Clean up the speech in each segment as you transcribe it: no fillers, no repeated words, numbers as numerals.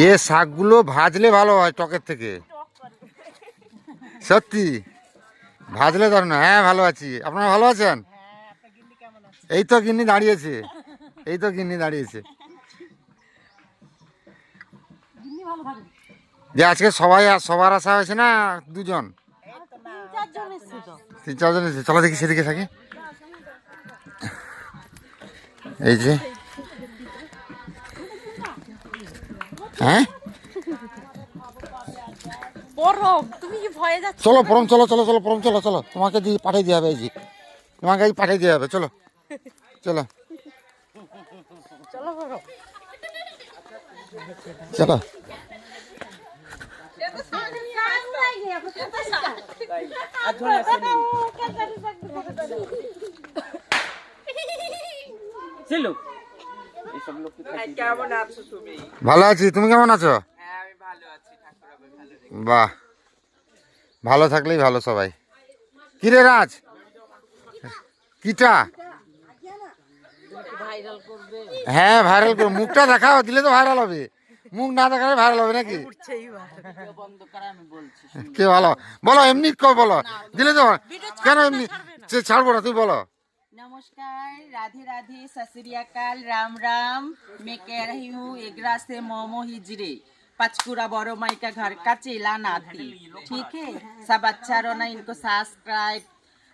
এ শাকগুলো ভাজলে ভালো হয় টকের থেকে, সত্যি ভাজলে ধর না। হ্যাঁ ভালো আছি, আপনারা ভালো আছেন? এই তো গিন্নি দাঁড়িয়েছে, এই তো গিন্নি দাঁড়িয়েছে। যে আজকে সবার আশা হয়েছে না? দুজন 3-4 জন এসেছে। চলো দেখি সেদিকে থাকি। এই যে হ্যাঁ চলো পরম, চলো চলো চলো পরম, চলো চলো, তোমাকে দিয়ে পাঠিয়ে দিয়ে হবে। এই যে তোমাকে পাঠিয়ে দিয়ে হবে, চলো চলো চলো। ভালো আছি, তুমি কেমন আছো? বাহ, ভালো থাকলেই ভালো সবাই। কিরে রাজ, কিটা? হ্যাঁ ভাইরাল করো, মুখটা দেখাও, দিলে তো ভাইরাল হবে। মুখ না দেখালে ভাইরাল হবে নাকি? কে ভালো বলো, এমনি বলো, দিলে তো। কেন এমনি ছাড়বো না, তুই বলো। नमस्कार, राधे राधे, सत श्री अकाल, राम राम। मैं कह रही हूँ एगरा से मोमो हिजरे, पचकुरा बड़ो माई का घर का चेला नाती। ठीक है, सब अच्छा रहना, इनको सब्सक्राइब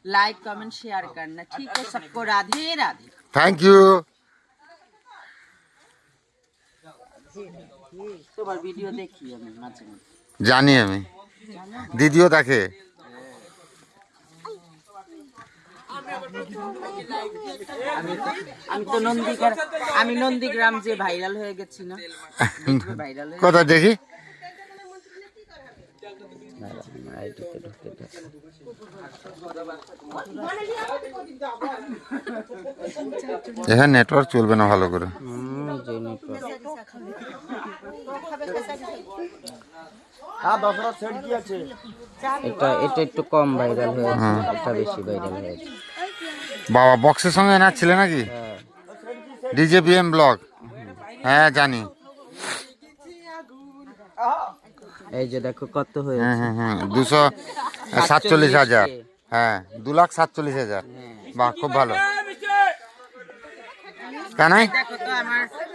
लाइक कमेंट शेयर करना। ठीक है, सबको राधे राधे। Thank you. তোমার ভিডিও দেখি আমি মাঝে মাঝে, জানি আমি, দিদিও দেখে। আমি নন্দীগ্রাম যে ভাইরাল হয়ে গেছি না, ভাইরাল হয়ে কথা দেখি। এখানে নেটওয়ার্ক চলবে না ভালো করে। এটা একটু কম ভাইরাল হয়েছে, এটা বেশি ভাইরাল হয়েছে। বাবা বক্সের সঙ্গে নাচছিলে নাকি? ডিজেপিএম ব্লগ, হ্যাঁ জানি। এই যে দেখো কত হয়েছে। হ্যাঁ 247,000, হ্যাঁ 2,47,000। বাহ, খুব ভালো। কেন দেখো তো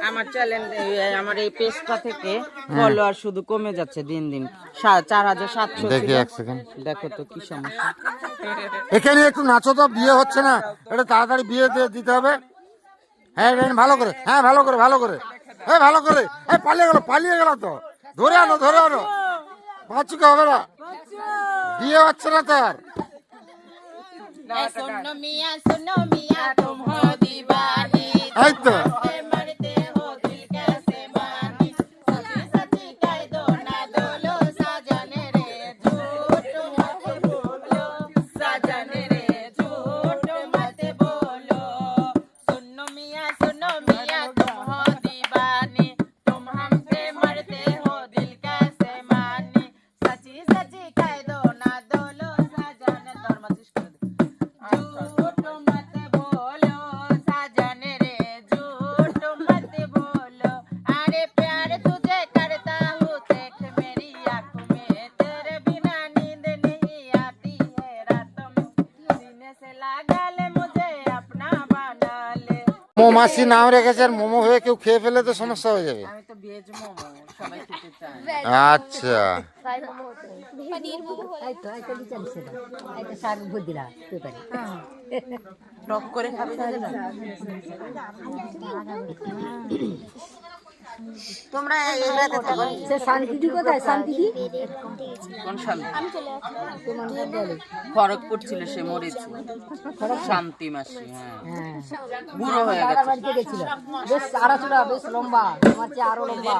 আমার চ্যানেল, আমার এই পেজটা থেকে ফলোয়ার শুধু কমে যাচ্ছে দিন দিন, 4,700। দেখি এক সেকেন্ড, দেখো তো কি সমস্যা। এখানে একটু নাচো তো, বিয়ে হচ্ছে না, এটা তাড়াতাড়ি বিয়ে দিতে হবে। হ্যাঁ ভালো করে, হ্যাঁ ভালো করে, ভালো করে, হ্যাঁ ভালো করে। পালিয়ে গেল তো, ধরে আনো বাচ্চুকে হবে না, বিয়ে হচ্ছে না তার। এই তো মাসি নাম রেখেছে, আর মোমো হয়ে কেউ খেয়ে ফেলে তো সমস্যা হয়ে যাবে। আমি তো ভেজ মোমো, সবাই খেতে চায়। আচ্ছা টক করে খাবে তোমরা। শান্তিদি কোথায়? শান্তিদি কোন শান্তি? খড়গপুর ছিল, সে মরেছে। শান্তি মাসি, হ্যাঁ বুড়ো হয়ে গেছে। বেশ আড়াচুড়া, বেশ লম্বা, তোমার চেয়ে আরো লম্বা।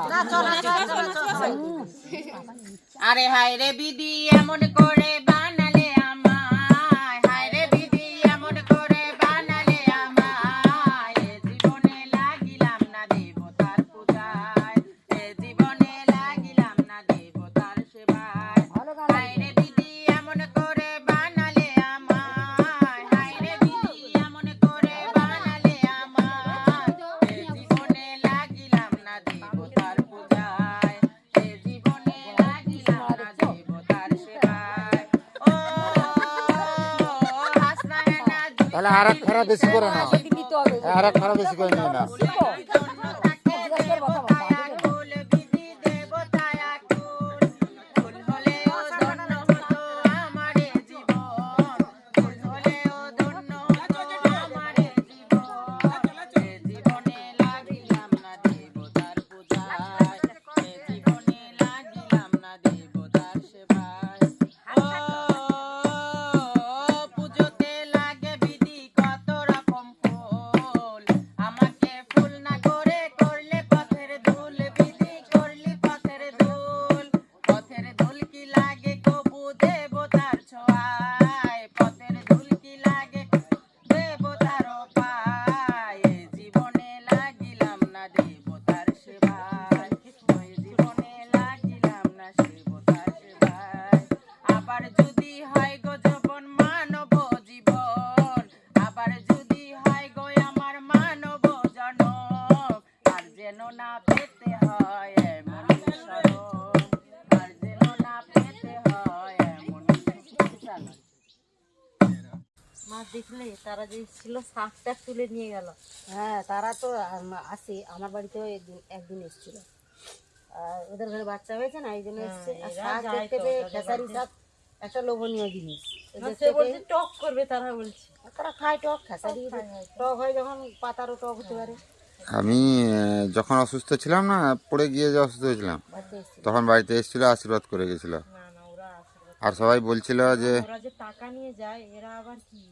আরে হায় রে বিধি এমন করে বানালে আমায়, হায় রে বিধি এমন করে বানালে আমায়, এ জীবনে লাগিলাম না দেবতার পূজায়, এ জীবনে লাগিলাম না দেবতার সেবায়। হায় রে বিধি এমন করে বানালে আমায়, হায় রে বিধি এমন করে বানালে আমায়, এ জীবনে লাগিলাম না দেবতার পূজায়। তাহলে আর এক খারা বেশি করে নাও, সেদিন নিতে হবে। আর এক খারা বেশি করে নিয়ে নাও। জিজ্ঞাসা করে কথা বল, ফুল বিধি দেবতায় আকুল, ফুল হলেও ধন্য হতো আমারে জীবন, ফুল হলেও ধন্য হতো আমারে জীবন। এ জীবনে লাগিলাম না দেবতার পূজায়, এ জীবনে লাগিলাম না দেবতার সেবায়। পুজোতে লাগে বিধি কত রকম ফুল, আমাকে ফুল না করে করলে পথের ধুল, বিধি করলি পথের ধুল, পথের ধুল কি লাগে কবু দেবতার ছোঁয়ায়, পথের ধুল কি লাগে দেবতার পায়। এ জীবনে লাগিলাম না দেবতার সেবায়, ওই জীবনে লাগিলাম না দেবতার সেবায়। আবার যদি হয় গো যৌবন মানব জীবন, আবার যদি হয় গো আমার মানব জনম, আর যেন না পেতে হয় এমন শরম, আর যেন না পেতে হয় এমন শরম। মা দেখলে তারা যে ছিল শাকটা তুলে নিয়ে গেল। হ্যাঁ, তারা তো আসে, আমার বাড়িতেও একদিন এসেছিল। আর ওদের ঘরে বাচ্চা হয়েছে না, এই জন্য এসছে। আর এরা শাক যায় দেখতে তো, পেয়ে তাদের খেসারি বাড়িতে। শাক একটা লোভনীয় জিনিস। না, এদের সে থেকে- বলছে টক করবে, তারা বলছে তারা খায় টক, খেসারি টক হয় যখন পাতারও টক হতে পারে। আমি যখন অসুস্থ ছিলাম না, পড়ে গিয়ে যে অসুস্থ হয়েছিলাম, বাড়িতে এসেছিল। তখন বাড়িতে এসেছিল, আশীর্বাদ করে গেছিল। না না, ওরা আশীর্বাদ। আর সবাই বলছিল যে ওরা যে টাকা নিয়ে যায়, এরা আবার কি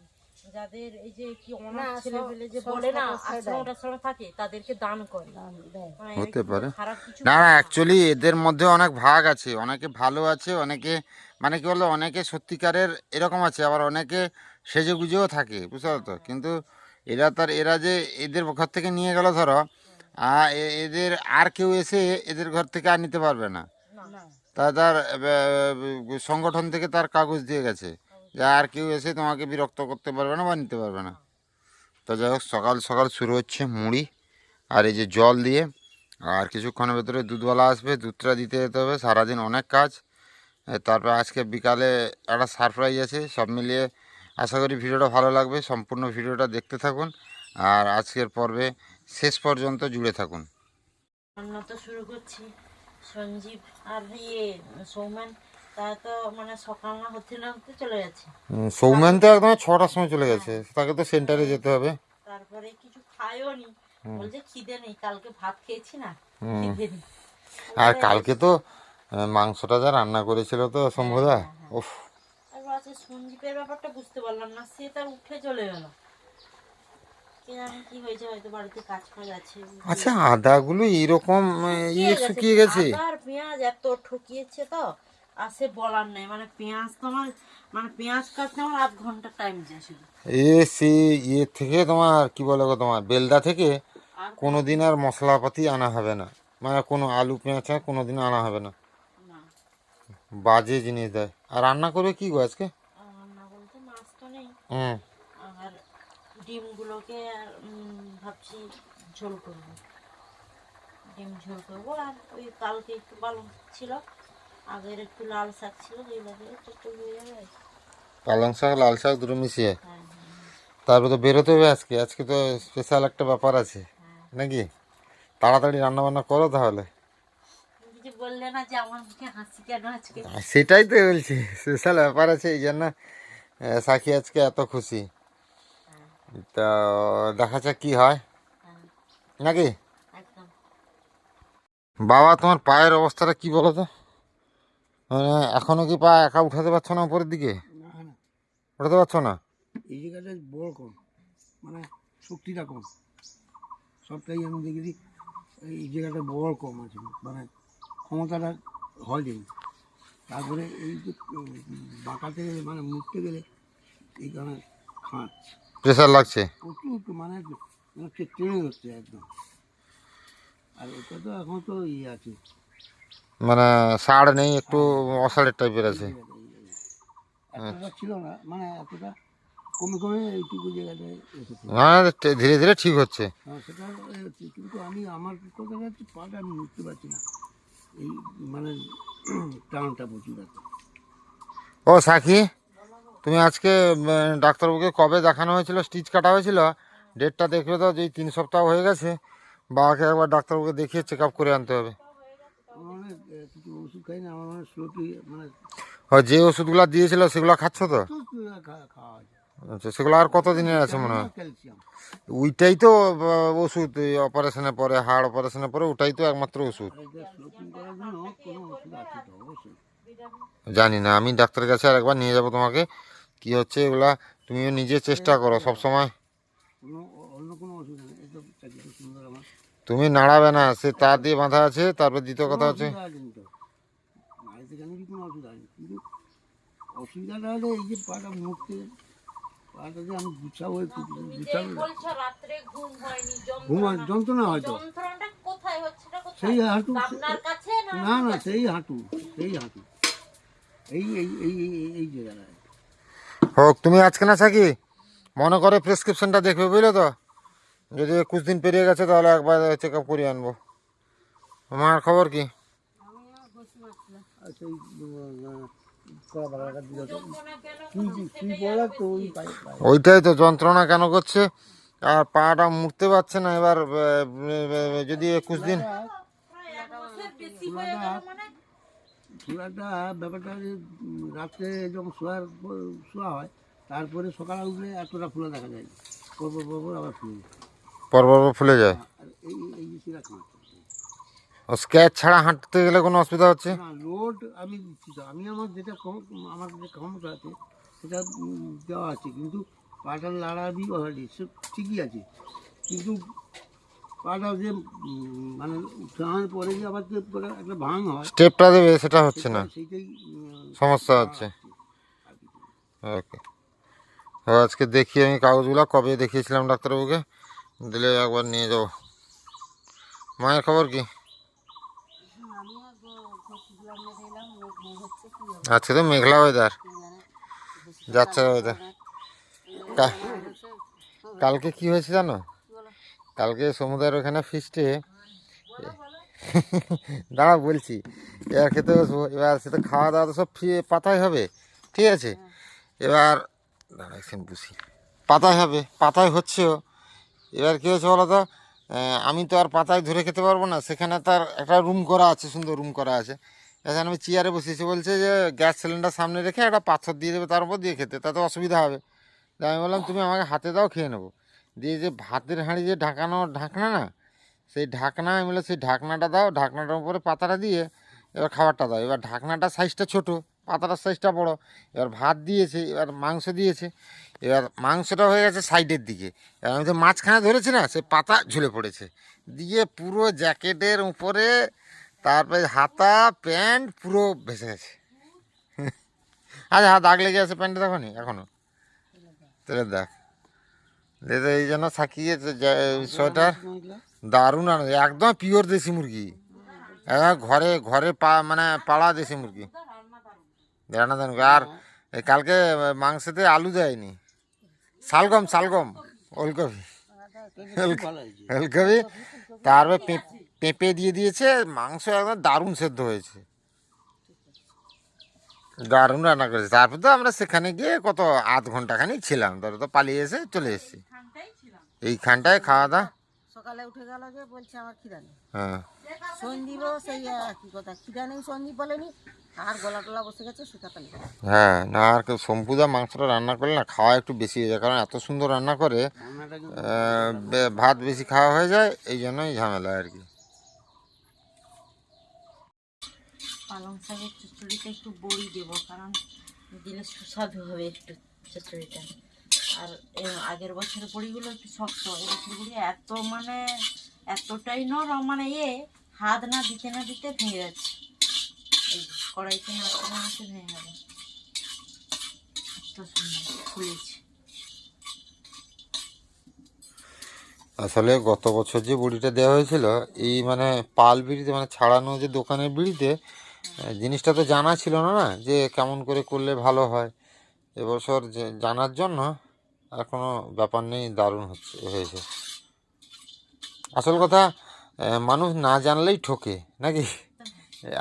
যাদের এই যে কি না, অনাথ ছেলে পেলে যে সব বলে না সদস্যই আশ্রম টাশ্রমে থাকে, তাদেরকে দান করে। দাম দেয়। মানে হতে এরা পারে। খারাপ কিছু না না, অ্যাকচুয়ালি এদের মধ্যে অনেক ভাগ আছে, অনেকে ভালো আছে, অনেকে মানে কি বলতো, অনেকে সত্যিকারের এরকম আছে, আবার অনেকে সেজে গুজেও থাকে, বুঝতে পারতো। কিন্তু এরা যে এদের ঘর থেকে নিয়ে গেল ধরো, এদের আর কেউ এসে এদের ঘর থেকে আর নিতে পারবে না। না, তার সংগঠন থেকে তার কাগজ দিয়ে গেছে যে আর কেউ এসে তোমাকে বিরক্ত করতে পারবে না বা নিতে পারবে না। তো যাই হোক, সকাল সকাল শুরু হচ্ছে মুড়ি আর এই যে জল দিয়ে, আর কিছুক্ষণের ভেতরে দুধওয়ালা আসবে, দুধটা দিতে যেতে হবে। সারাদিন অনেক কাজ। তারপর আজকে বিকালে একটা সারপ্রাইজ আছে। সব মিলিয়ে আশা করি ভিডিওটা ভালো লাগবে, সম্পূর্ণ ভিডিওটা দেখতে থাকুন আর আজকের পর্বে শেষ পর্যন্ত জুড়ে থাকুন। রান্না তো শুরু করছি। সঞ্জীব আর ইয়ে সৌমেন, তারা তো মানে সকাল না হতে না হতে চলে যাচ্ছে। সৌমেন তো একদম 6টার সময় চলে গেছে, তাকে তো সেন্টারে যেতে হবে। তারপরে কিছু খায়ও নি, বলছে খিদে নেই, কালকে ভাত খেয়েছি না, খিদে নেই। আর কালকে তো মাংসটা যা রান্না করেছিল তো শম্ভুদা, উফ। তারপর আছে সঞ্জীবের ব্যাপারটা বুঝতে পারলাম না, সে তার উঠে চলে গেল, কি জানি কি হয়েছে, হয়তো বাড়িতে কাজ ফাজ আছে। আচ্ছা, আদাগুলো এইরকম শুকিয়ে গেছে। আদা আর পেঁয়াজ এত ঠকিয়েছে তো, আর সে বলার নেই। মানে পেঁয়াজ তো আমার, মানে পেঁয়াজ কাটতে আমার আধ ঘন্টা টাইম যায় শুধু। সে থেকে তোমার কি বলে গো, তোমার বেলদা থেকে আর কোনোদিন আর মশলাপাতি আনা হবে না, মানে কোনো আলু পেঁয়াজ কোনোদিন আনা হবে না, না, বাজে জিনিস দেয়। আর রান্না করবে কি গো আজকে? রান্না বলতে মাছ তো নেই, হুম, আর ডিমগুলোকে ভাবছি ঝোল করবো, ডিম ঝোল করবো। আর ওই কালকে একটু পালং ছিল, আগের একটু লাল শাক ছিল, যেগুলোকে একটু হয়ে যাবে আর কি। পালং শাক লাল শাক দুটো মিশিয়ে। হ্যাঁ হ্যাঁ তারপরে তো বেরোতে হবে আজকে, আজকে তো স্পেশাল একটা ব্যাপার আছে নাকি? তাড়াতাড়ি রান্না বান্না করো তাহলে। তুমি কিছু বললে না যে আমার মুখে হাসি কেন আজকে? আর সেটাই তো বলছি, স্পেশাল ব্যাপার আছে, এই জন্য সাক্ষী আজকে এত খুশি। তো দেখা যাক কি হয় হ্যাঁ, নাকি। একদম। বাবা, তোমার পায়ের অবস্থাটা কি বলো তো? মানে এখনো কি পা একা উঠাতে পারছো না উপরের দিকে? না না, উঠাতে পারছো না? এই জায়গাটা বড় কম, মানে শক্তিটা কম, সবটাই আমি দেখেছি। এই জায়গাটা বড় কম আছে, মানে ক্ষমতাটা হয়নি। তারপরে এই যে বাঁকাতে গেলে, মানে মুড়তে গেলে এই কারণে খাঁচ প্রেশার লাগছে। প্রচুর, মানে হচ্ছে টেনে হচ্ছে একদম। আর ওটা তো এখন তো ইয়ে আছে, মানে সাড় নেই, একটু অসাড়ের টাইপের আছে। এতটা ছিল না, মানে এতটা কমে কমে এইটুকু জায়গাটায় এসেছে। মানে ধীরে ধীরে ঠিক হচ্ছে। হ্যাঁ, সেটা হচ্ছে, কিন্তু আমি আমার কথা হচ্ছে পাটা আমি উঠতে পারছি না, এই মানে টানটা প্রচুর আছে। ও সাক্ষী, তুমি আজকে ডাক্তারবাবুকে কবে দেখানো হয়েছিল, স্টিচ কাটা হয়েছিল, ডেটটা দেখবে তো, যেই 3 সপ্তাহ হয়ে গেছে, বাবাকে একবার ডাক্তারবাবুকে দেখিয়ে চেক আপ করে আনতে হবে। আমার মানে কিছু ওষুধ খাই না, আমার মানে স্লোটি মানে যে ওষুধগুলো দিয়েছিল সেগুলো খাচ্ছ তো? খাওয়া হয় আচ্ছা, সেগুলো আর কতদিনের আছে মনে হয়? ক্যালসিয়াম। ওইটাই তো ওষুধ, অপারেশনের পরে, হাড় অপারেশনের পরে ওটাই তো একমাত্র ওষুধ। আর এটা স্লোপিং করার জন্য কোনো ওষুধ আছে তো অবশ্যই। জানি না, আমি ডাক্তারের কাছে আর একবার নিয়ে যাব তোমাকে। কি হচ্ছে এগুলা তুমিও নিজে চেষ্টা করো সব সময়। কোনো অন্য কোনো ওষুধ নেই, এটা চাকরিটা সুন্দর আমার। তুমি নাড়াবে না, সে তার দিয়ে বাঁধা আছে। তারপর দ্বিতীয় কথা হচ্ছে, অসুবিধা আছে তো, বাড়িতে কেন কি কোনো অসুবিধা নেই, কিন্তু অসুবিধাটা হলে এই যে পাটা মুখতে, পাটা যে আমি গুছাবো, একটু গুছাবো, বলছো রাত্রে ঘুম হয়নি, ঘুমার যন্ত্রণা হয়তো যন্ত্রণাটা কোথায় হচ্ছে, এটা কোথায়? সেই হাঁটু, আপনার কাছে না? না না সেই হাঁটু, সেই হাঁটু, এই এই এই এই এই জায়গায়। হোক তুমি আজকে না থাকি মনে করে প্রেসক্রিপশনটা দেখবে, বুঝলে তো? যদি 21 দিন পেরিয়ে গেছে তাহলে একবার চেক আপ করিয়ে আনবো। আমার খবর কি? আর সেই কড়া বাগাটা দিল তো, শুই পড়লাম তো ওই পায়ে পায়ে। ওইটাই তো যন্ত্রণা কেন করছে, আর পাটা মুড়তে পারছে না। এবার যদি 21 দিন, ফুলাটা ব্যাপারটা যে রাত্রে যখন শোয়া হয়, তারপরে সকালে উঠলে এতটা ফুলা দেখা যায়, পরপর পরপর আবার ফুলে যায়। পরপর ফুলে যায়। আর এই এই যে শিরা খাঁচ ও স্ক্যাচ ছাড়া হাঁটতে গেলে কোনো অসুবিধা হচ্ছে? না, লোড আমি দিচ্ছি তো, আমি আমার যেটা আমার যে ক্ষমতা আছে সেটা দেওয়া আছে, কিন্তু পাটা লাড়াবি অলরেডি সব ঠিকই আছে, কিন্তু পাটা যে মানে উঠানোর পরে যে আবার যে একটা ভাঙ হয়, স্টেপটা দেবে সেটা হচ্ছে না, সেইটাই সমস্যা হচ্ছে। ওকে, আজকে দেখি আমি কাগজগুলো, কবে দেখিয়েছিলাম ডাক্তারবাবুকে, দিলে একবার নিয়ে যাবো। মায়ের খবর কি? আজকে তো মেঘলা ওয়েদার, যাচ্ছে ওয়েদার। কালকে কি হয়েছে জানো? কালকে সমুদ্রের ওখানে ফিস্টে, দাঁড়া বলছি, এবার খেতে বসবো। এবার সে তো খাওয়া দাওয়া তো সব পাতায় হবে, ঠিক আছে? এবার দাঁড়া একদিন বুঝি, পাতায় হবে, পাতায় হচ্ছেও। এবার কী হয়েছে বলো তো, আমি তো আর পাতায় ধরে খেতে পারবো না, সেখানে তার একটা রুম করা আছে, সুন্দর রুম করা আছে। এখানে আমি চেয়ারে বসেছি, বলছে যে গ্যাস সিলিন্ডার সামনে রেখে একটা পাথর দিয়ে দেবে, তার উপর দিয়ে খেতে, তাতে অসুবিধা হবে। তাই আমি বললাম তুমি আমাকে হাতে দাও, খেয়ে নেবো। দিয়ে যে ভাতের হাঁড়ি যে ঢাকানো ঢাকনা না, সেই ঢাকনা, আমি বললাম সেই ঢাকনাটা দাও, ঢাকনাটার উপরে পাতাটা দিয়ে এবার খাবারটা দাও। এবার ঢাকনাটার সাইজটা ছোট, পাতাটার সাইজটা বড়। এবার ভাত দিয়েছে, এবার মাংস দিয়েছে। এবার মাংসটা হয়ে গেছে সাইডের দিকে, এবার আমি তো মাঝখানে ধরেছি না, সে পাতা ঝুলে পড়েছে, দিয়ে পুরো জ্যাকেটের উপরে, তারপরে হাতা প্যান্ট পুরো ভেসে গেছে। আচ্ছা, হাত দাগ লেগে আছে প্যান্টে তখনই, এখনও তাহলে দেখ, দেখে এই জন্য থাকিয়েছে সোয়েটার। দারুণ আনন্দ, একদম পিওর দেশি মুরগি, একদম ঘরে ঘরে মানে পাড়া দেশি মুরগি, রান্না দারুণ। আর কালকে মাংসতে আলু দেয়নি, শালগম, শালগম, ওলকপি, ওলকপি, তারপরে পেঁপে দিয়ে দিয়েছে। মাংস একদম দারুণ সেদ্ধ হয়েছে, দারুণ রান্না করেছে। তারপর তো আমরা সেখানে গিয়ে কত আধ ঘন্টাখানি ছিলাম, তারপর তো পালিয়ে এসে চলে এসেছি। এইখানটায় খাওয়া দাওয়া। সকালে উঠে গেল যে বলছে আমার খিদা নেই, হ্যাঁ, সঞ্জীবও সেই একই কথা, খিদা নেই সঞ্জীব বলেনি, আর গলা টলা বসে গেছে শুকাতে নেই। হ্যাঁ, না আর কেউ শম্পুদা মাংসটা রান্না করলে না খাওয়া একটু বেশি হয়ে যায়, কারণ এত সুন্দর রান্না করে, রান্নাটা কিন্তু ভাত বেশি খাওয়া হয়ে যায়, এই জন্যই ঝামেলা আর কি। পালং শাকের চচ্চড়িতে একটু বড়ি দেবো, কারণ দিলে সুস্বাদু হবে একটু চচ্চড়িটা। আর আগের বছরের বড়িগুলো একটু শক্ত, এবছর বড়ি এত মানে এতটাই নরম, মানে হাত না দিতে না দিতে ভেঙে যাচ্ছে, এই কড়াইতে নাড়তে না নাড়তে ভেঙে গেল, এত সুন্দর ফুলেছে। আসলে গত বছর যে বিড়িটা দেওয়া হয়েছিল, এই মানে পাল বিড়িতে, মানে ছাড়ানো যে দোকানের বিড়িতে, জিনিসটা তো জানা ছিল না, না যে কেমন করে করলে ভালো হয়। এবছর জানার জন্য আর কোনো ব্যাপার নেই, দারুণ হয়েছে। আসল কথা, মানুষ না জানলেই ঠকে নাকি,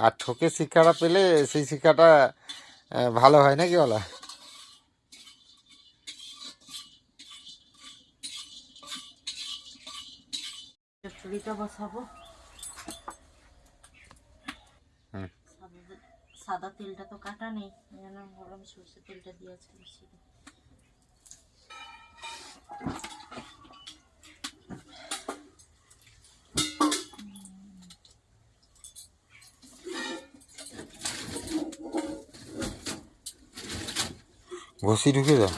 আর ঠকে শিক্ষাটা পেলে সেই শিক্ষাটা ভালো হয় নাকি বলা। চচ্চড়িটা বসাবো। হুম। সাদা তেলটা তো কাটা নেই, যেন গরম সর্ষে তেলটা দিয়ে আছে বেশি। ঘষি ঢুকে দাও।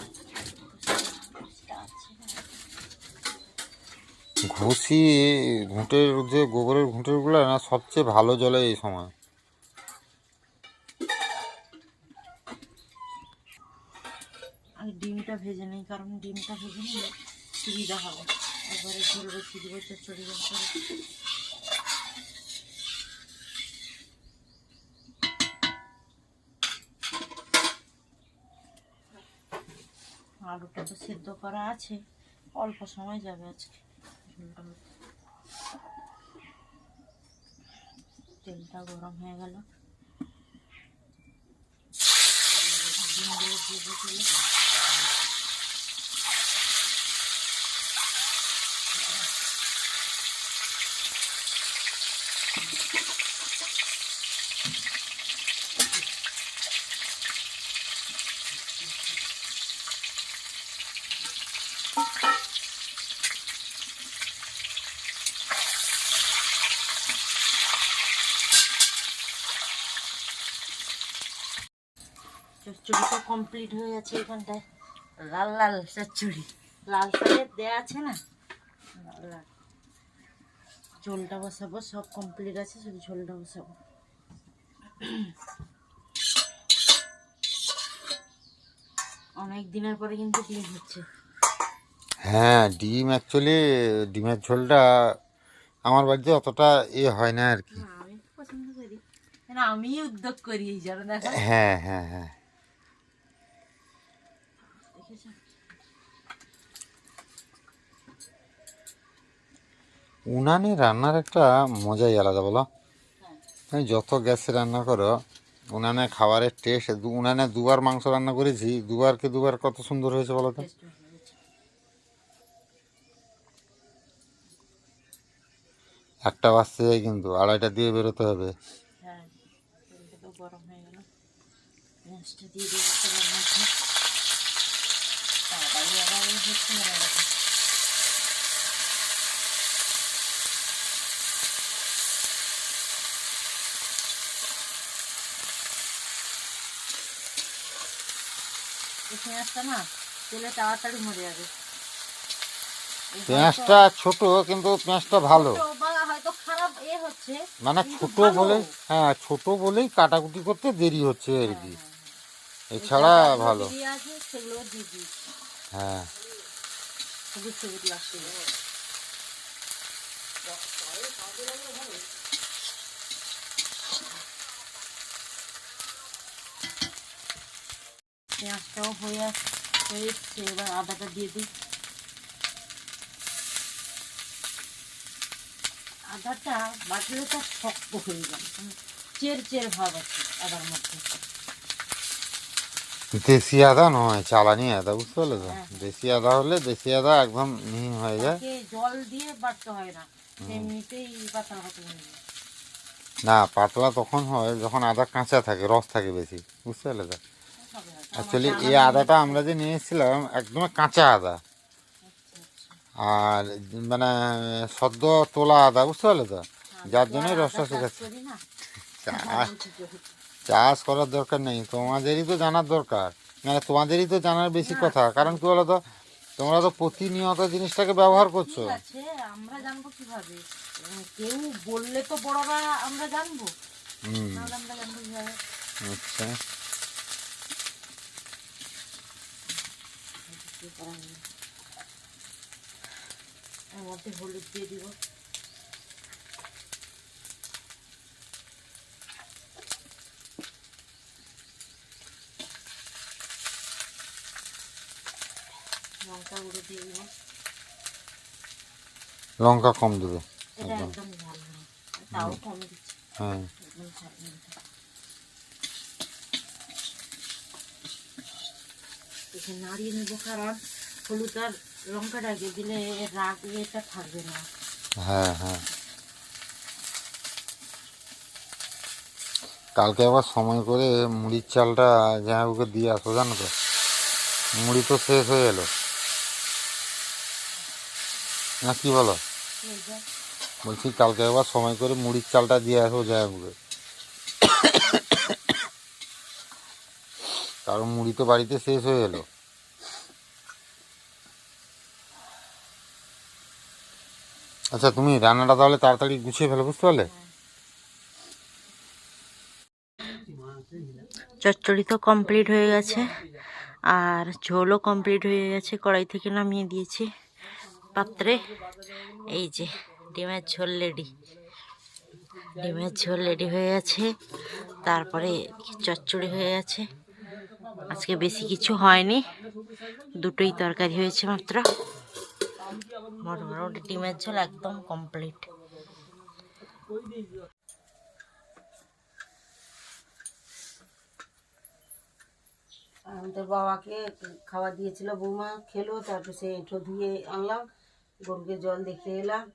ঘষি ঘুঁটের যে গোবরের ঘুঁটেগুলো না সবচেয়ে ভালো জলে এই সময়। আমি ডিমটা ভেজে নিই, কারণ ডিমটা ভেজে নিলে সুবিধা হবে। এবারে ঝোল বসিয়ে দিব চচ্চড়ি করে। আলুটা তো সেদ্ধ করা আছে, অল্প সময় যাবে আজকে ঝোলটা হতে। তেলটা গরম হয়ে গেল, ডিমগুলো দিয়ে দিলে চচ্চড়িটা কমপ্লিট হয়ে গেছে। এখানটায় লাল লাল চচ্চড়ি, লাল শাকের দেয়া আছে না, লাল লাল। ঝোলটা বসাবো, সব কমপ্লিট আছে, শুধু ঝোলটা বসাবো। অনেক দিনের পরে কিন্তু ডিম হচ্ছে। হ্যাঁ, ডিম অ্যাকচুয়ালি ডিমের ঝোলটা আমার বাড়িতে অতটা হয় না আর কি। না, আমি পছন্দ করি, কেন আমি উদ্যোগ করি এই জন্য। দেখো, হ্যাঁ হ্যাঁ হ্যাঁ, দেখেছো? উনানে রান্নার একটা মজাই আলাদা বলো। তুমি যত গ্যাসে রান্না করো, উনানে খাবারের টেস্ট। উনানে দুবার মাংস রান্না করেছি, দুবারকে দুবার কত সুন্দর হয়েছে বলো তো। টেস্ট হয়ে গেছে। একটা বাজতে যায় কিন্তু 2:30 দিয়ে বেরোতে হবে। হ্যাঁ, তেলটা তো গরম হয়ে গেল, পেঁয়াজটা দিয়ে দেবো তেলের মধ্যে। তাড়াতাড়ি আবার এই হচ্ছে না এরকম। এই পেঁয়াজটা না তেলে তাড়াতাড়ি মরে যাবে। এই পেঁয়াজটা ছোট কিন্তু পেঁয়াজটা ভালো, হয়তো বা হয়তো খারাপ হচ্ছে, মানে কিন্তু ছোট ভালো। বলে। হ্যাঁ, ছোট বলেই কাটাকুটি করতে দেরি হচ্ছে আর কি, এছাড়া যাগুলো ভালো। বেরিয়ে আছে সেগুলো দিয়ে দিয়েছি, হ্যাঁ, সবুজ সবুজ লাগছে। পেঁয়াজটাও হয়ে এসছে, এবার আদাটা দিয়ে দিই। আদাটা বাটলে তো শক্ত হয়ে যাবে, চের চের ভাব আছে আদার মধ্যে। দেশি আদা নয়, চালানি আদা, বুঝতে পারলে তো। দেশি আদা হলে দেশি আদা একদম মিহি হয়ে যায়। তাকে জল দিয়ে বাটতে হয় না, এমনিতেই পাতলা পাতলা হয়ে যায়। না, পাতলা তখন হয় যখন আদা কাঁচা থাকে, রস থাকে বেশি, বুঝতে পারলে তো। হবে হয়তো। অ্যাকচুয়ালি এই আদাটা আমরা যে নিয়ে এসেছিলাম একদম কাঁচা আদা, আর মানে সদ্য তোলা আদা, বুঝতে পারলে তো, যার জন্যই রসটা শুকাচ্ছে। করি না, চাষ চাষ করার দরকার নেই, তোমাদেরই তো জানার দরকার, মানে তোমাদেরই তো জানার বেশি কথা। কারণ কি বলো তো, তোমরা তো প্রতিনিয়ত জিনিসটাকে ব্যবহার করছো। ঠিক আছে, আমরা জানবো কিভাবে? কেউ বললে তো বড়রা আমরা জানবো, হুম, নাহলে আমরা জানবো কিভাবে? আচ্ছা। কি করা যাবে? এর মধ্যে হলুদ দিয়ে দিব। লঙ্কা গুঁড়ো দিয়ে দিব। লঙ্কা কম দেবে। এটা একদম ঝাল না, তাও কম দিচ্ছি, হ্যাঁ, একদম ঝাল না এটা। একে নাড়িয়ে নেবো, কারণ হলুদ আর লঙ্কাটাকে দিলে এর রাগ এটা থাকবে না, হ্যাঁ হ্যাঁ, কালকে আবার সময় করে মুড়ির চালটা জামাইবাবুকে দিয়ে আসো, জানো তো, মুড়ি তো শেষ হয়ে এলো না, কি বলো? বলছি কালকে আবার সময় করে মুড়ির চালটা দিয়ে আসো জামাইবাবুকে, কারণ মুড়ি তো বাড়িতে শেষ হয়ে এলো। আচ্ছা, তুমি রান্নাটা তাহলে তাড়াতাড়ি গুছিয়ে ফেলো, বুঝতে পারলে? চচ্চড়ি তো কমপ্লিট হয়ে গেছে, আর ঝোলও কমপ্লিট হয়ে গেছে। কড়াই থেকে নামিয়ে দিয়েছি পাত্রে। এই যে ডিমের ঝোল রেডি, ডিমের ঝোল রেডি হয়ে গেছে। তারপরে চচ্চড়ি হয়ে গেছে। আজকে বেশি কিছু হয়নি, দুটোই তরকারি হয়েছে মাত্র। মোটামুটি ডিমের ঝোল একদম কমপ্লিট। আমাদের বাবাকে খাবার দিয়েছিল বৌমা, খেলো। তারপর সে এঁঠো ধুয়ে আনলাম, গরুকে জল দেখে এলাম,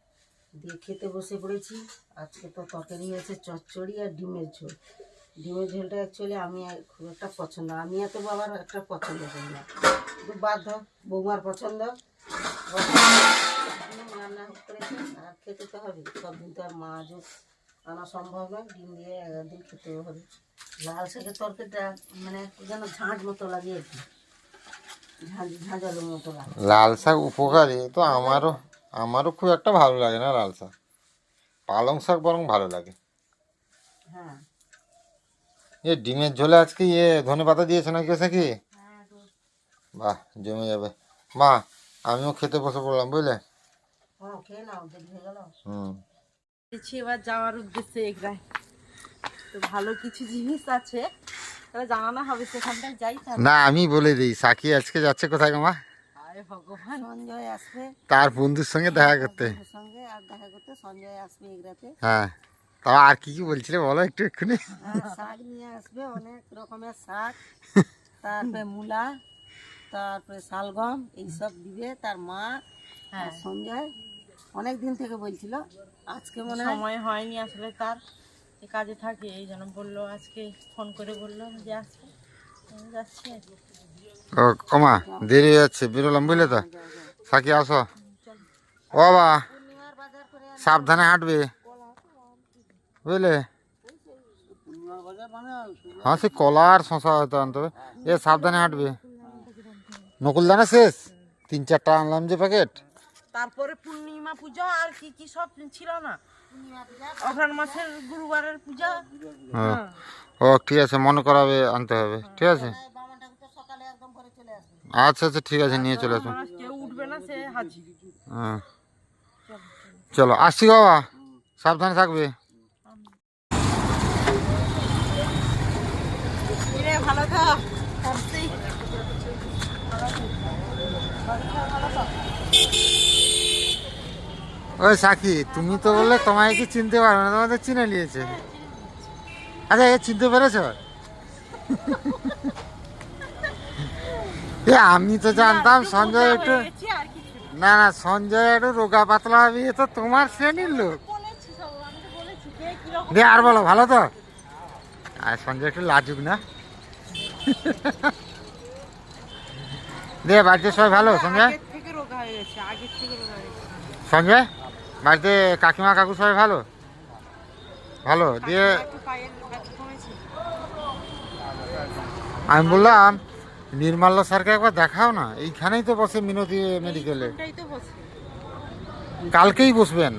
দিয়ে খেতে বসে পড়েছি। আজকে তো তরকারি হয়েছে চচ্চড়ি আর ডিমের ঝোল। ডিমের ঝোলটা অ্যাকচুয়ালি আমি খুব একটা পছন্দ, আমি এত বাবার একটা পছন্দ করি না, কিন্তু বাধ্য, বৌমার পছন্দ, রান্না করেছি আর খেতে তো হবে। সব দিন তো আর মাছও আনা সম্ভব নয়, ডিম দিয়ে একদিন খেতেও হবে। লাল শাকের তরকারিটা মানে যেন ঝাঁঝ মতো লাগে আর কি, ঝাঁঝালোর মতো লাগে। লাল শাক উপকারী তো, আমারও খুব একটা ভালো লাগে না লাল শাক, পালং শাক বরং ভালো লাগে। হ্যাঁ, এ ডিমের ঝোলে আজকে ধনে পাতা দিয়েছে নাকি কি? বাহ, জমে যাবে। মা, আমিও খেতে বসে পড়লাম, বুঝলে? খেয়ে নাও, দেরি হয়ে গেল। হুম। এবার যাওয়ার উদ্দেশ্যে এগরায় তো ভালো কিছু জিনিস আছে, তাহলে জানানো হবে, সেখানটায় যাই। না, আমি বলে দিই, সাকি আজকে যাচ্ছে কোথায় গো মা? আরে ভগবান, সঞ্জয় আসবে তার বন্ধুর সঙ্গে দেখা করতে। ওর সঙ্গে, আর দেখা করতে সঞ্জয় আসবে এগরাতে। হ্যাঁ, তা আর কি কি বলছিলে বলো একটু এক্ষুনি। শাক নিয়ে আসবে, অনেক রকমের শাক, তারপরে মূলা, তারপরে শালগম, এইসব দিবে তার মা। আর সঞ্জয় অনেক দিন থেকে বলছিল, আজকে মনে হয় সময় হয়নি আসলে, তার এ কাজে থাকে, এই জন্য বললো, আজকে ফোন করে বললো যে আসবে, আমি যাচ্ছি আর কি। ও মা, দেরি হয়ে যাচ্ছে, বেরোলাম, বুঝলে তো। সাকি আসো, ও বাবা, সাবধানে হাঁটবে, বুঝলে? হ্যাঁ, সে কলা আর শশা হয়তো আনতে হবে। এ সাবধানে হাঁটবে। নকুলদানা শেষ, 3-4টা আনলাম যে প্যাকেট। তারপরে পূর্ণিমা পূজা আর কি কি সব ছিল না, অঘ্রাণ মাসের গুরুবারের পূজা। হ্যাঁ, ও ঠিক আছে, মনে করাবে, আনতে হবে, ঠিক আছে। আচ্ছা আচ্ছা, ঠিক আছে, নিয়ে চলে আসুন। কেউ উঠবে না, সে হাজির। হ্যাঁ, চলো, আসছি বাবা, সাবধানে থাকবে। ভালো থাক। ওই সাকি, তুমি তো বললে তোমায় কি চিনতে পারবে না, তোমাদের চিনে নিয়েছে। আচ্ছা, এ চিনতে পেরেছ? এ আমি তো জানতাম সঞ্জয় একটু, না না, সঞ্জয় একটু রোগা পাতলা হবে, এ তো তোমার শ্রেণীর লোক। দিয়ে আর বলো, ভালো তো? আর সঞ্জয় একটু লাজুক না? দিয়ে বাড়িতে সবাই ভালো? সঞ্জয়, সঞ্জয়, বাড়িতে কাকিমা কাকু সবাই ভালো? ভালো। দিয়ে আমি বললাম, নির্মাল্য স্যারকে একবার দেখাও না, এইখানেই তো বসে মিনতি মেডিকেলে, কালকেই বসবেন।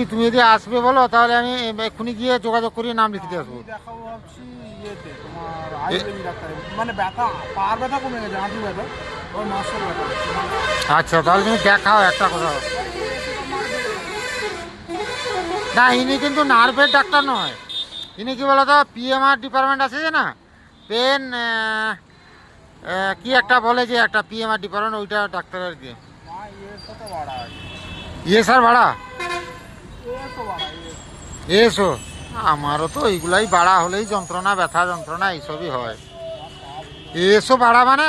তুমি যদি আসবে বলো, তাহলে আমি এক্ষুনি গিয়ে যোগাযোগ করিয়ে নাম লিখতে আসবো। দেখাবো ভাবছি ইয়েতে, তোমার আইবেন ডাক্তারে, মানে ব্যথা, পার ব্যথা কমে গেছে, হাঁটু ব্যথা, ওই মাসের ব্যথা। আচ্ছা, তাহলে তুমি দেখাও, একটা কথা। না, ইনি কিন্তু নার্ভের ডাক্তার নয়, ইনি কি বলতো, পিএমআর ডিপার্টমেন্ট আছে যে না, পেন কি একটা বলে, যে একটা পিএমআর ডিপার্টমেন্ট, ওইটা ডাক্তার আর কি। ইয়ে স্যার ভাড়া, এসো, আমারও তো এইগুলাই বাড়া হলেই যন্ত্রণা, ব্যথা যন্ত্রণা এইসবই হয়। এসো বাড়া মানে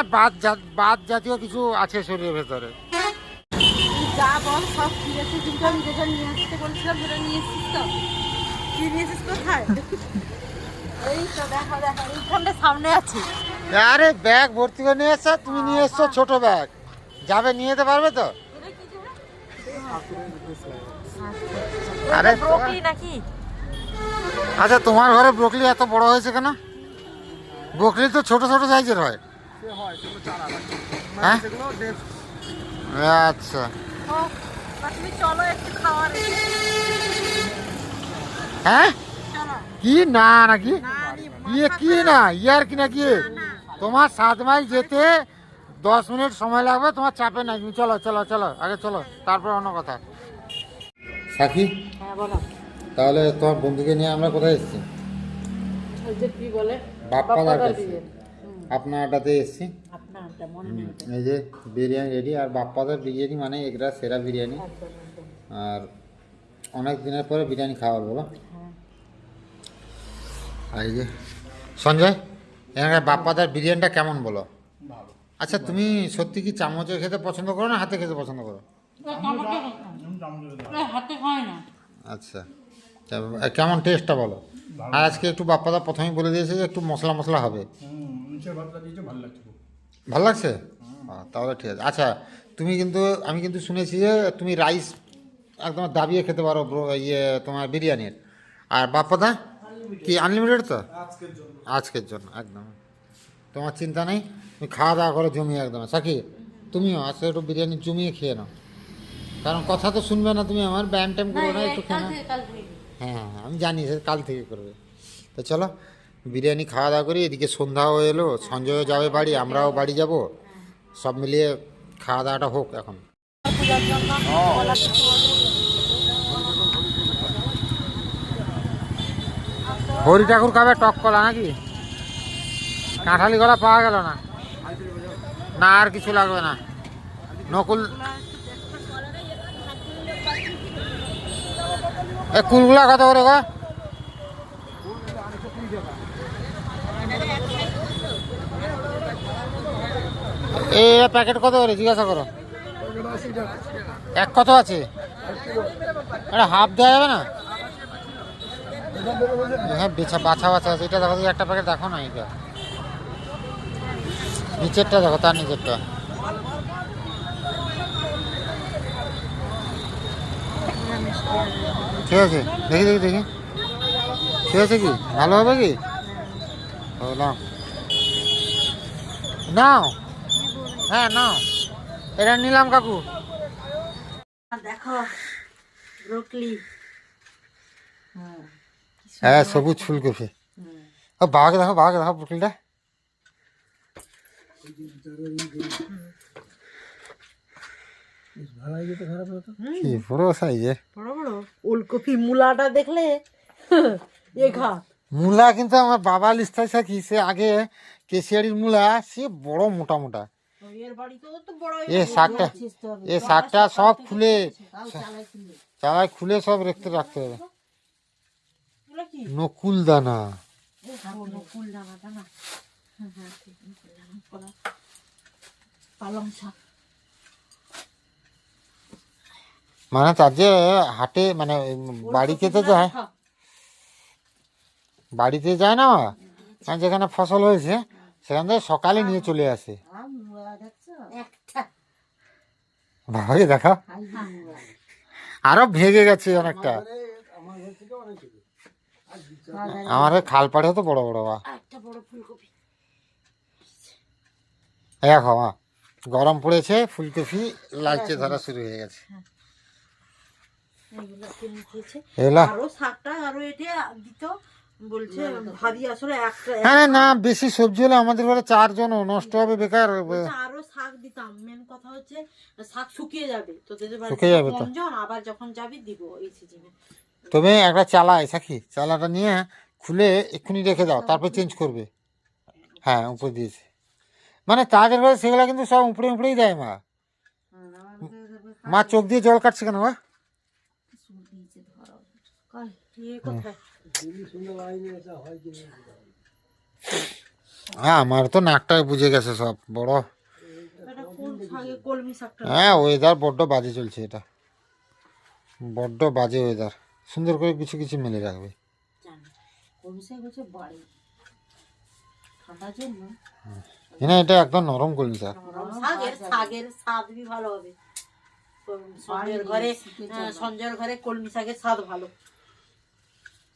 বাদ জাতীয় কিছু আছে শরীরের ভেতরে। যা বল সব ঠিক আছে, কিন্তু আমি যেটা নিয়ে আসতে বলছিলাম সেটা নিয়ে এসেছিস তো? কি নিয়ে এসেছিস কোথায়? এই তো দেখো দেখো এইখানটা সামনে আছে। আরে ব্যাগ ভর্তি করে নিয়ে এসছো, তুমি নিয়ে এসছো ছোট ব্যাগ, যাবে নিয়ে যেতে পারবে তো? আরে ব্রোকলি নাকি? আচ্ছা, তোমার ঘরে ব্রোকলি এত বড় হয়েছে কেন? ব্রোকলি তো ছোট ছোট সাইজের হয়। হ্যাঁ, আচ্ছা। ও, বা তুমি চলো একটু খাওয়ার হ্যাঁ, চলো। কি না নাকি? না রে, ইয়ে কি না, ইয়ার কি নাকি? তোমার 7 মাইল যেতে 10 মিনিট সময় লাগবে, তোমার চাপে নাই। তুমি চলো চলো চলো, আগে চলো, তারপর অন্য কথা। সাকি, হ্যাঁ বলো। তাহলে তোমার বন্ধুকে নিয়ে আমরা কোথায় এসেছি? ওই যে কি বলে বাপ্পাদার কাছে। আপনার আড্ডাতে এসেছি। আপনারটা মনে নেই। এই যে বিরিয়ানি রেডি, আর বাপ্পাদার বিরিয়ানি মানে এগুলা সেরা বিরিয়ানি। আর অনেক দিনের পরে বিরিয়ানি খাওয়া বলো। আর এই যে সঞ্জয়, এখানে বাপ্পাদার বিরিয়ানিটা কেমন বলো? আচ্ছা, তুমি সত্যি কি চামচে খেতে পছন্দ করো না হাতে খেতে পছন্দ করো? হাতে হয় না। আচ্ছা, কেমন টেস্টটা বলো? আর আজকে একটু বাপ্পাদা প্রথমেই বলে দিয়েছে যে একটু মশলা মশলা হবে। ভালো লাগছে? তাহলে ঠিক আছে। আচ্ছা, আমি কিন্তু শুনেছি যে তুমি রাইস একদম দাবিয়ে খেতে পারো ইয়ে তোমার বিরিয়ানির। আর বাপ্পাদা কি আনলিমিটেড তো? আজকের জন্য একদম তোমার চিন্তা নেই, তুমি খাওয়া দাওয়া করে জমিয়ে একদম। সাকি, তুমিও আজকে একটু বিরিয়ানি জমিয়ে খেয়ে নাও, কারণ কথা তো শুনবে না তুমি আমার, ব্যায়াম ট্যাম করো না, একটু খেয়ে নাও। হ্যাঁ হ্যাঁ, আমি জানি সে কাল থেকে করবে। তো চলো বিরিয়ানি খাওয়া দাওয়া করি, এদিকে সন্ধ্যাও এলো, সঞ্জয়ও যাবে বাড়ি, আমরাও বাড়ি যাব, সব মিলিয়ে খাওয়া দাওয়াটা হোক এখন। হরি ঠাকুর খাবে টক কলা নাকি? কাঁঠালি কলা পাওয়া গেল না? না আর কিছু লাগবে না? নকুল এ কুলগুলা কত করে গো? এই প্যাকেট কত করে জিজ্ঞাসা করো। এক কত আছে? এটা হাফ দেওয়া যাবে না? হ্যাঁ, বাছা বাছা আছে। এটা দেখো, একটা প্যাকেট দেখো না, এটা নিচেরটা দেখো, তার নিচেরটা। ঠিক আছে, দেখি দেখি দেখি, ঠিক আছে কি ভালো হবে কি? নাও নাও, হ্যাঁ নাও, এটা নিলাম কাকু। দেখো ব্রোকলি। হ্যাঁ, সবুজ ফুলকপি। বাবাকে দেখো, বাবাকে দেখো ব্রোকলিটা। কি বড় সাইজের বড় বড় ওলকপি। মূলাটা দেখলে এঘা। মূলা কিন্তু আমার বাবা লিস্টাই থাকি, সে আগে কেশিয়ারির মূলা, সে বড় মোটা মোটা। এর বাড়িতেও তো বড়। এ শাকটা সব খুলে চালায় খুলে সব রাখতে হবে। নকুল দানা, নকুল দানাটা না? পালং শাক। মানে তার যে হাটে মানে বাড়িতে তো যায়, বাড়িতে যায় না, মানে যেখানে ফসল হয়েছে সেখান থেকে সকালে নিয়ে চলে আসে। বাবাকে দেখা, আরো ভেঙে গেছে অনেকটা। আমার খাল পাড়ে তো বড় বড়। বা একটা বড় ফুলকপি। দেখো মা, গরম পড়েছে, ফুলকপি লালচে ধরা শুরু হয়ে গেছে। এগুলো কিনে দিয়েছে। এগুলা আরো শাকটা আরো এটা দিত বলছে ভারী, আসলে একটা হ্যাঁ না, বেশি সবজি হলে আমাদের ঘরে 4 জন নষ্ট হবে বেকার। আরো শাক দিতাম। মেন কথা হচ্ছে শাক শুকিয়ে যাবে, তোদের শুকিয়ে যাবে তো। কমজন, আবার যখন যাবি দিব এই সিজনে। তবে একটা চালায় সাকি, চালাটা নিয়ে খুলে এক্ষুনি রেখে দাও, তারপর চেঞ্জ করবে। হ্যাঁ, উপরে দিয়েছে, মানে তাদের ঘরে সেগুলো কিন্তু সব উপরে উপরেই দেয় মা। মা চোখ দিয়ে জল কাটছে কেন বা? হ্যাঁ, আমার তো নাকটাই বুঝে গেছে সব বড়। শাকে কলমি শাকটা হ্যাঁ ওয়েদার বড্ড বাজে চলছে, এটা বড্ড বাজে ওয়েদার। সুন্দর করে কিছু কিছু মেলে রাখবে। জানি কলমি শাক হচ্ছে বাড়ি ঠান্ডার জন্য হ্যাঁ এটা একদম নরম কলমি শাক। শাকের স্বাদ বি ভালো হবে। সঞ্জয়ের ঘরে সঞ্জয়ের ঘরে কলমি শাকের স্বাদ ভালো।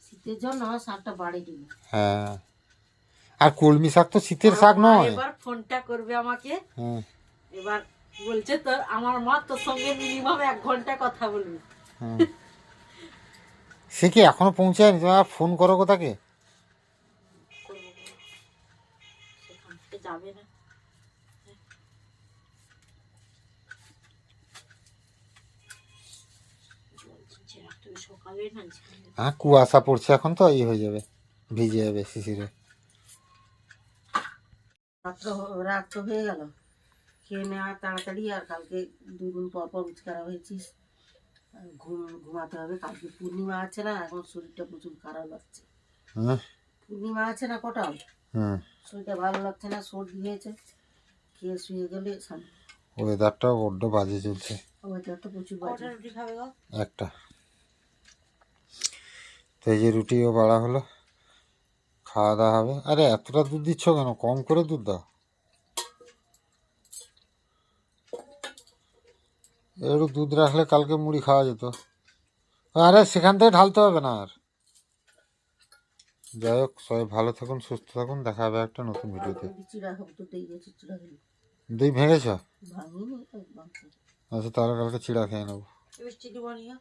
শীতের জন্য শাকটা বাড়ি দিল। হ্যাঁ আর কলমি শাক তো শীতের শাক নয়। এবার ফোনটা করবে আমাকে, হ্যাঁ এবার বলছে তোর আমার মা তোর সঙ্গে মিনিমাম 1 ঘন্টা কথা বলবে। হ্যাঁ। সে কি এখনো পৌঁছায়নি? তুমি আর ফোন করো কোথাকে? করবো করবো। সেখান থেকে যাবে না। বলছে রাখতে হবে, সকালে না হ্যাঁ কুয়াশা পড়ছে এখন তো এই হয়ে যাবে, ভিজে যাবে শিশিরে। রাত তো হয়ে গেল, খেয়ে নেওয়া তাড়াতাড়ি। আর কালকে 2 দিন পর পর উচকারা হয়েছিস, আর ঘুমাতে হবে। কালকে পূর্ণিমা আছে না, এখন শরীরটা প্রচুর খারাপ লাগছে। হ্যাঁ পূর্ণিমা আছে না কটা, হুম শরীরটা ভালো লাগছে না, সর্দি হয়েছে। খেয়ে শুয়ে গেলে শান্তি। ওয়েদারটাও বড্ড বাজে চলছে। ওয়েদার তো প্রচুর বাজে। কটা রুটি খাবে গো? একটা তো এই যে রুটিও বাড়া হলো, খাওয়া দাওয়া হবে। আরে এতটা দুধ দিচ্ছ কেন? কম করে দুধ দাও। একটু দুধ রাখলে কালকে মুড়ি খাওয়া যেত। আরে সেখান থেকে ঢালতে হবে না আর। যাই হোক, সবাই ভালো থাকুন, সুস্থ থাকুন, দেখা হবে একটা নতুন ভিডিওতে। চিড়া খাবো তো, দিয়ে গেছে চিড়া খেলি। দই ভেঙেছ? ভাঙিনি তো, ভাঙছে। আচ্ছা তাহলে কালকে চিড়া খেয়ে নেবো। এবার চিনি বানিয়ে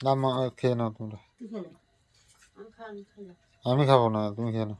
না মা খেয়ে নাও তোমরা। তুই খেলে আমি খাইলাম। আমি খাবো না, তুমি খেয়ে নাও।